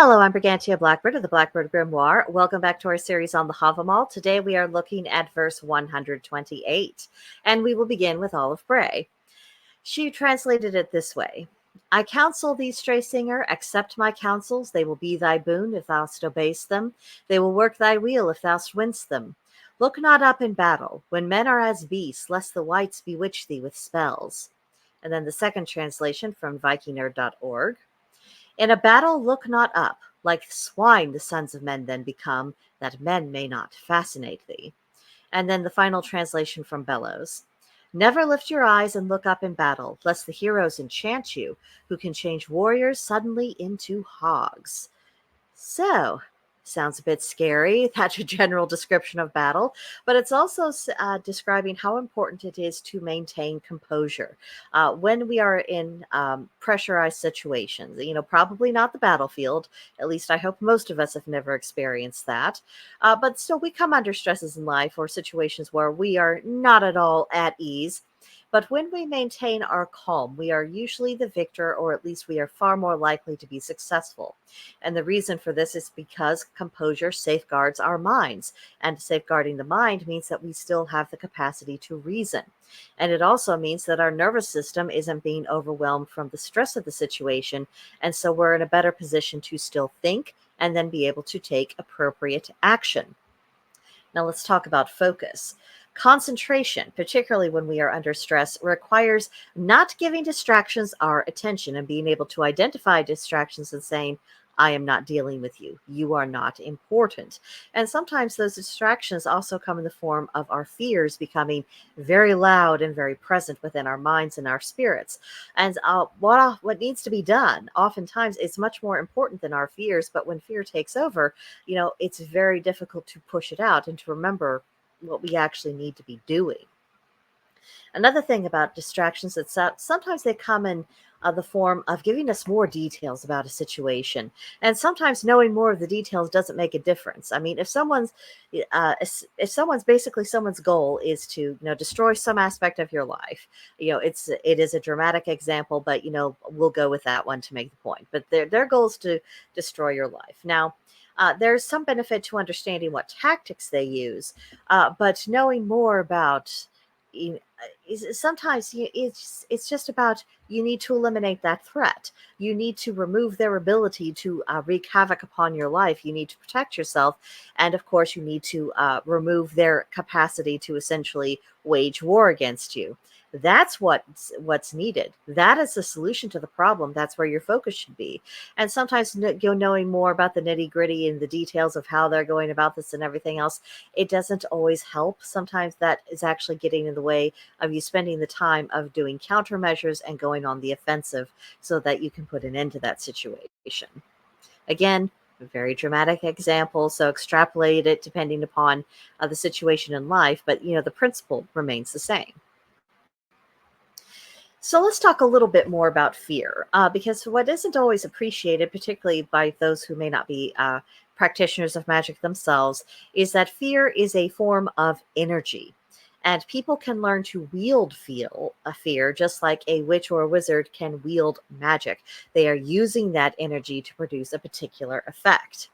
Hello, I'm Brigantia Blackbird of the Blackbird Grimoire. Welcome back to our series on the Havamal. Today we are looking at verse 128, and we will begin with Olive Bray. She translated it this way: I counsel thee, stray singer, accept my counsels. They will be thy boon if thou obey'st them. They will work thy weal if thou winst them. Look not up in battle, when men are as beasts, lest the wights bewitch thee with spells. And then the second translation from vikingnerd.org. In a battle look not up, like swine the sons of men then become, that men may not fascinate thee. And then the final translation from Bellows. Never lift your eyes and look up in battle, lest the heroes enchant you, who can change warriors suddenly into hogs. So, sounds a bit scary. That's a general description of battle, but it's also describing how important it is to maintain composure when we are in pressurized situations. Probably not the battlefield. At least I hope most of us have never experienced that. But still, we come under stresses in life or situations where we are not at all at ease. But when we maintain our calm, we are usually the victor, or at least we are far more likely to be successful. And the reason for this is because composure safeguards our minds. And safeguarding the mind means that we still have the capacity to reason. And it also means that our nervous system isn't being overwhelmed from the stress of the situation. And so we're in a better position to still think and then be able to take appropriate action. Now let's talk about focus. Concentration, particularly when we are under stress, requires not giving distractions our attention and being able to identify distractions and saying, I am not dealing with you. You are not important. And sometimes those distractions also come in the form of our fears becoming very loud and very present within our minds and our spirits. And what needs to be done oftentimes is much more important than our fears. But when fear takes over, it's very difficult to push it out and to remember what we actually need to be doing. Another thing about distractions is that sometimes they come in the form of giving us more details about a situation, and sometimes knowing more of the details doesn't make a difference. I mean, if someone's basically someone's goal is to destroy some aspect of your life, it is a dramatic example, but we'll go with that one to make the point. But their goal is to destroy your life. Now, there's some benefit to understanding what tactics they use, but knowing more about sometimes it's just about you need to eliminate that threat. You need to remove their ability to wreak havoc upon your life. You need to protect yourself, and of course, you need to remove their capacity to essentially wage war against you. That's what's needed. That is the solution to the problem. That's where your focus should be. And sometimes knowing more about the nitty gritty and the details of how they're going about this and everything else, it doesn't always help. Sometimes that is actually getting in the way of you spending the time of doing countermeasures and going on the offensive so that you can put an end to that situation. Again, a very dramatic example, so extrapolate it depending upon the situation in life, but the principle remains the same. So let's talk a little bit more about fear, because what isn't always appreciated, particularly by those who may not be practitioners of magic themselves, is that fear is a form of energy. And people can learn to wield fear just like a witch or a wizard can wield magic. They are using that energy to produce a particular effect.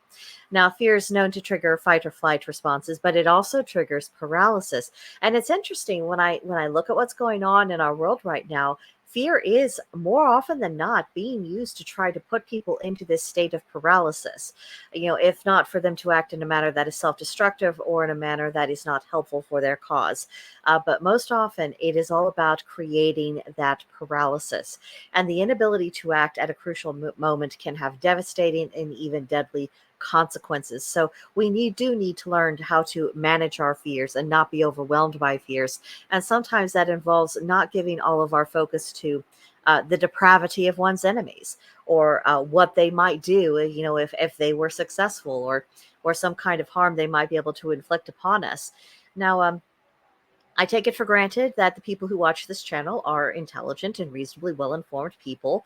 Now, fear is known to trigger fight or flight responses, but it also triggers paralysis. And it's interesting when I look at what's going on in our world right now, fear is more often than not being used to try to put people into this state of paralysis. If not for them to act in a manner that is self-destructive or in a manner that is not helpful for their cause. But most often it is all about creating that paralysis. And the inability to act at a crucial moment can have devastating and even deadly consequences. So we do need to learn how to manage our fears and not be overwhelmed by fears. And sometimes that involves not giving all of our focus to the depravity of one's enemies, or what they might do, if they were successful, or some kind of harm they might be able to inflict upon us. Now, I take it for granted that the people who watch this channel are intelligent and reasonably well-informed people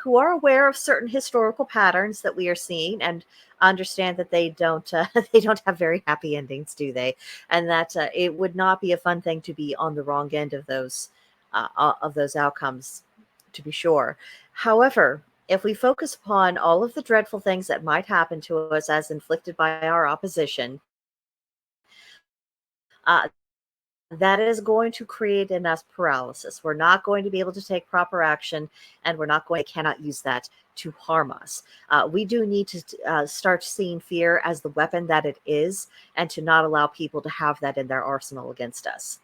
who are aware of certain historical patterns that we are seeing and understand that they don't they don't have very happy endings, do they? And that it would not be a fun thing to be on the wrong end of those outcomes, to be sure. However, If we focus upon all of the dreadful things that might happen to us as inflicted by our opposition, uh, that is going to create in us paralysis. We're not going to be able to take proper action, and cannot use that to harm us. We do need to start seeing fear as the weapon that it is, and to not allow people to have that in their arsenal against us.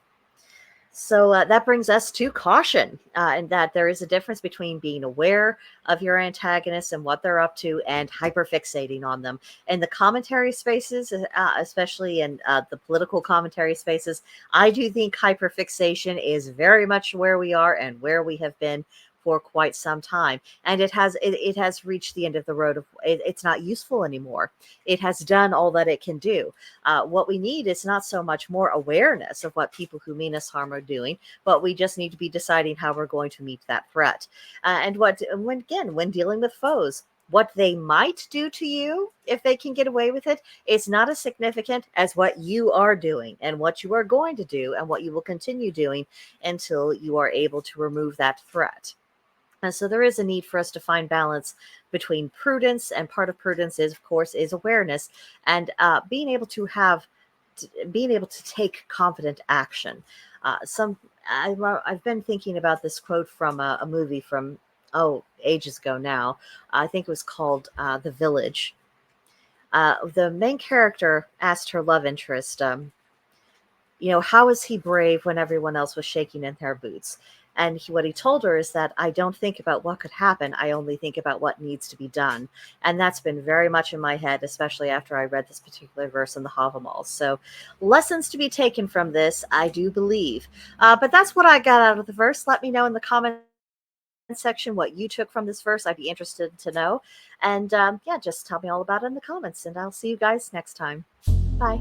So that brings us to caution, and that there is a difference between being aware of your antagonists and what they're up to and hyperfixating on them. In the commentary spaces, especially in the political commentary spaces, I do think hyperfixation is very much where we are and where we have been for quite some time, and it has reached the end of the road of it's not useful anymore. It has done all that it can do. What we need is not so much more awareness of what people who mean us harm are doing, but we just need to be deciding how we're going to meet that threat. When dealing with foes, what they might do to you if they can get away with it is not as significant as what you are doing and what you are going to do and what you will continue doing until you are able to remove that threat. And so there is a need for us to find balance between prudence, and part of prudence is, of course, is awareness, and being able to take confident action. I've been thinking about this quote from a movie from ages ago now. I think it was called The Village. The main character asked her love interest, how is he brave when everyone else was shaking in their boots? And what he told her is that I don't think about what could happen. I only think about what needs to be done. And that's been very much in my head, especially after I read this particular verse in the Havamal. So lessons to be taken from this, I do believe. But that's what I got out of the verse. Let me know in the comment section what you took from this verse. I'd be interested to know. And yeah, just tell me all about it in the comments. And I'll see you guys next time. Bye.